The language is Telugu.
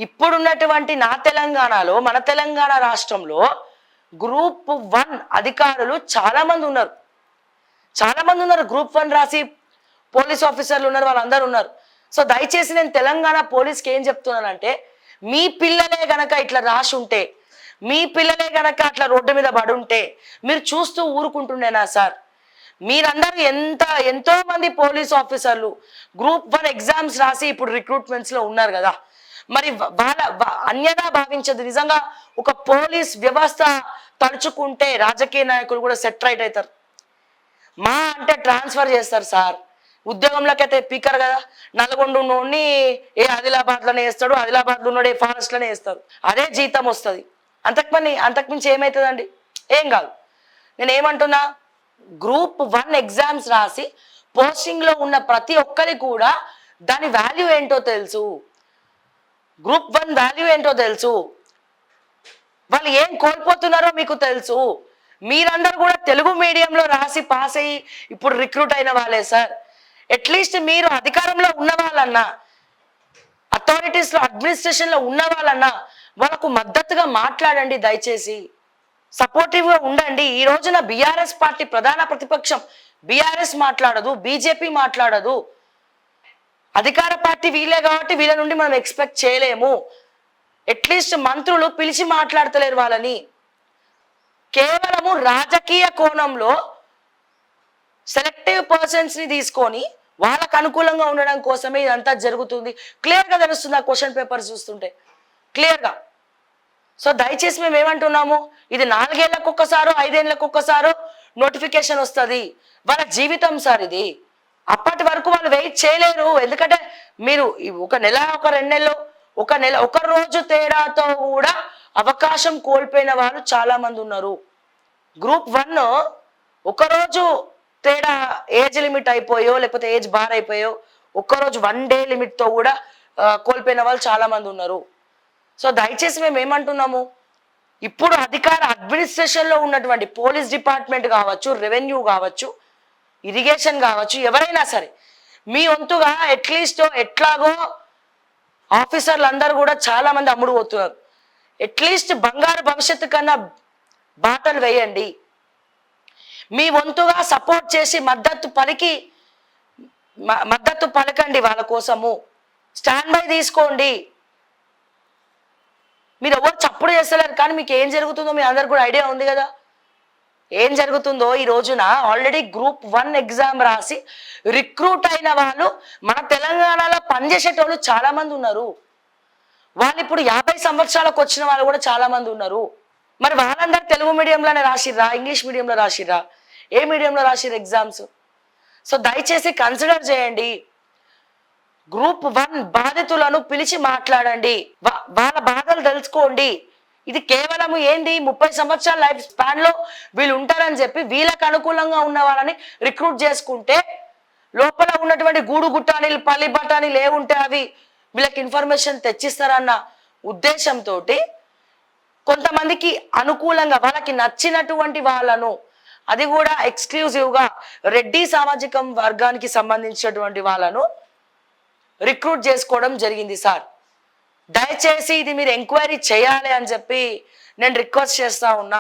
ఇప్పుడున్నటువంటి నా తెలంగాణలో, మన తెలంగాణ రాష్ట్రంలో గ్రూప్ 1 అధికారులు చాలా మంది ఉన్నారు. చాలా మంది ఉన్నారు. గ్రూప్ 1 రాసి పోలీస్ ఆఫీసర్లు ఉన్నారు, వాళ్ళందరూ ఉన్నారు. సో దయచేసి నేను తెలంగాణ పోలీస్కి ఏం చెప్తున్నానంటే, మీ పిల్లలే గనక ఇట్లా రాసి ఉంటే, మీ పిల్లలే గనక అట్లా రోడ్డు మీద పడుంటే మీరు చూస్తూ ఊరుకుంటుండేనా సార్? మీరందరూ ఎంతో మంది పోలీస్ ఆఫీసర్లు గ్రూప్ 1 ఎగ్జామ్స్ రాసి ఇప్పుడు రిక్రూట్మెంట్స్ లో ఉన్నారు కదా. మరి వాళ్ళ అన్యదా భావించదు. నిజంగా ఒక పోలీస్ వ్యవస్థ తలుచుకుంటే రాజకీయ నాయకులు కూడా సెట్ రైట్ అవుతారు. మా అంటే ట్రాన్స్ఫర్ చేస్తారు సార్. ఉద్యోగంలోకి అయితే పీకర్ కదా. నల్గొండ ఉన్నోడిని ఏ ఆదిలాబాద్లోనే వేస్తాడు, ఆదిలాబాద్లో ఉన్నోడు ఏ ఫారెస్ట్లోనే వేస్తారు. అదే జీతం వస్తుంది. అంతకుమించి ఏమవుతుందండి? ఏం కాదు. నేను ఏమంటున్నా, గ్రూప్ 1 ఎగ్జామ్స్ రాసి పోస్టింగ్లో ఉన్న ప్రతి ఒక్కరికి కూడా దాని వాల్యూ ఏంటో తెలుసు. గ్రూప్ 1 వాల్యూ ఏంటో తెలుసు. వాళ్ళు ఏం కోల్పోతున్నారో మీకు తెలుసు. మీరందరూ కూడా తెలుగు మీడియంలో రాసి పాస్ అయ్యి ఇప్పుడు రిక్రూట్ అయిన వాళ్ళే సార్. అట్లీస్ట్ మీరు అధికారంలో ఉన్న వాళ్ళన్నా, అథారిటీస్లో అడ్మినిస్ట్రేషన్లో ఉన్న వాళ్ళన్నా వాళ్ళకు మద్దతుగా మాట్లాడండి. దయచేసి సపోర్టివ్గా ఉండండి. ఈ రోజున బీఆర్ఎస్ పార్టీ ప్రధాన ప్రతిపక్షం. బీఆర్ఎస్ మాట్లాడదు, బీజేపీ మాట్లాడదు. అధికార పార్టీ వీళ్ళే కాబట్టి వీళ్ళ నుండి మనం ఎక్స్పెక్ట్ చేయలేము. అట్లీస్ట్ మంత్రులు పిలిచి మాట్లాడతలేరు వాళ్ళని. కేవలము రాజకీయ కోణంలో సెలెక్టివ్ పర్సన్స్ ని తీసుకొని వాళ్ళకు అనుకూలంగా ఉండడం కోసమే ఇదంతా జరుగుతుంది. క్లియర్గా తెలుస్తుంది ఆ క్వశ్చన్ పేపర్స్ చూస్తుంటే, క్లియర్గా. సో దయచేసి మేము ఏమంటున్నాము, ఇది 4 ఏళ్లకు ఒక్కసారో 5 ఏళ్లకు ఒక్కసారో నోటిఫికేషన్ వస్తుంది. వాళ్ళ జీవితం సార్ ఇది. అప్పటి వరకు వాళ్ళు వెయిట్ చేయలేరు. ఎందుకంటే మీరు ఒక నెల, ఒక 2 నెలలు, ఒక రోజు తేడాతో కూడా అవకాశం కోల్పోయిన వాళ్ళు చాలా మంది ఉన్నారు. గ్రూప్ 1 ఒకరోజు తేడా ఏజ్ లిమిట్ అయిపోయో లేకపోతే ఏజ్ బార్ అయిపోయో ఒక్కరోజు 1 డే లిమిట్తో కూడా కోల్పోయిన వాళ్ళు చాలా మంది ఉన్నారు. సో దయచేసి మేము ఏమంటున్నాము, ఇప్పుడు అడ్మినిస్ట్రేషన్లో ఉన్నటువంటి పోలీస్ డిపార్ట్మెంట్ కావచ్చు, రెవెన్యూ కావచ్చు, ఇరిగేషన్ కావచ్చు, ఎవరైనా సరే మీ వంతుగా అట్లీస్ట్ ఎట్లాగో ఆఫీసర్లు అందరూ కూడా చాలా మంది అమ్ముడు పోతున్నారు. అట్లీస్ట్ బంగారు భవిష్యత్తు కన్నా బాటలు వేయండి. మీ వంతుగా సపోర్ట్ చేసి మద్దతు పలకండి. వాళ్ళ కోసము స్టాండ్ బై తీసుకోండి. మీరు ఎవరు చప్పుడు చేస్తలేరు, కానీ మీకు ఏం జరుగుతుందో మీ అందరికి కూడా ఐడియా ఉంది కదా. ఏం జరుగుతుందో ఈ రోజున ఆల్రెడీ గ్రూప్ 1 ఎగ్జామ్ రాసి రిక్రూట్ అయిన వాళ్ళు మన తెలంగాణలో పనిచేసేటోళ్ళు చాలా మంది ఉన్నారు. వాళ్ళు ఇప్పుడు 50 సంవత్సరాలకు వచ్చిన వాళ్ళు కూడా చాలా మంది ఉన్నారు. మరి వాళ్ళందరూ తెలుగు మీడియంలోనే రాసిర్రా, ఇంగ్లీష్ మీడియంలో రాసిర్రా, ఏ మీడియంలో రాసిర్రు ఎగ్జామ్స్? సో దయచేసి కన్సిడర్ చేయండి. గ్రూప్ 1 బాధితులను పిలిచి మాట్లాడండి, వాళ్ళ బాధలు తెలుసుకోండి. ఇది కేవలం ఏంది 30 సంవత్సరాల లైఫ్ స్పాన్ లో వీళ్ళు ఉంటారని చెప్పి వీళ్ళకి అనుకూలంగా ఉన్న వాళ్ళని రిక్రూట్ చేసుకుంటే లోపల ఉన్నటువంటి గూడు గుట్టానీలు, పల్లి బఠానీలు ఏముంటే అవి వీళ్ళకి ఇన్ఫర్మేషన్ తెచ్చిస్తారన్న ఉద్దేశంతో కొంతమందికి అనుకూలంగా వాళ్ళకి నచ్చినటువంటి వాళ్ళను, అది కూడా ఎక్స్క్లూజివ్గా రెడ్డి సామాజిక వర్గానికి సంబంధించినటువంటి వాళ్ళను రిక్రూట్ చేసుకోవడం జరిగింది సార్. దయచేసి ఇది మీరు ఎంక్వైరీ చేయాలి అని చెప్పి నేను రిక్వెస్ట్ చేస్తా ఉన్నా.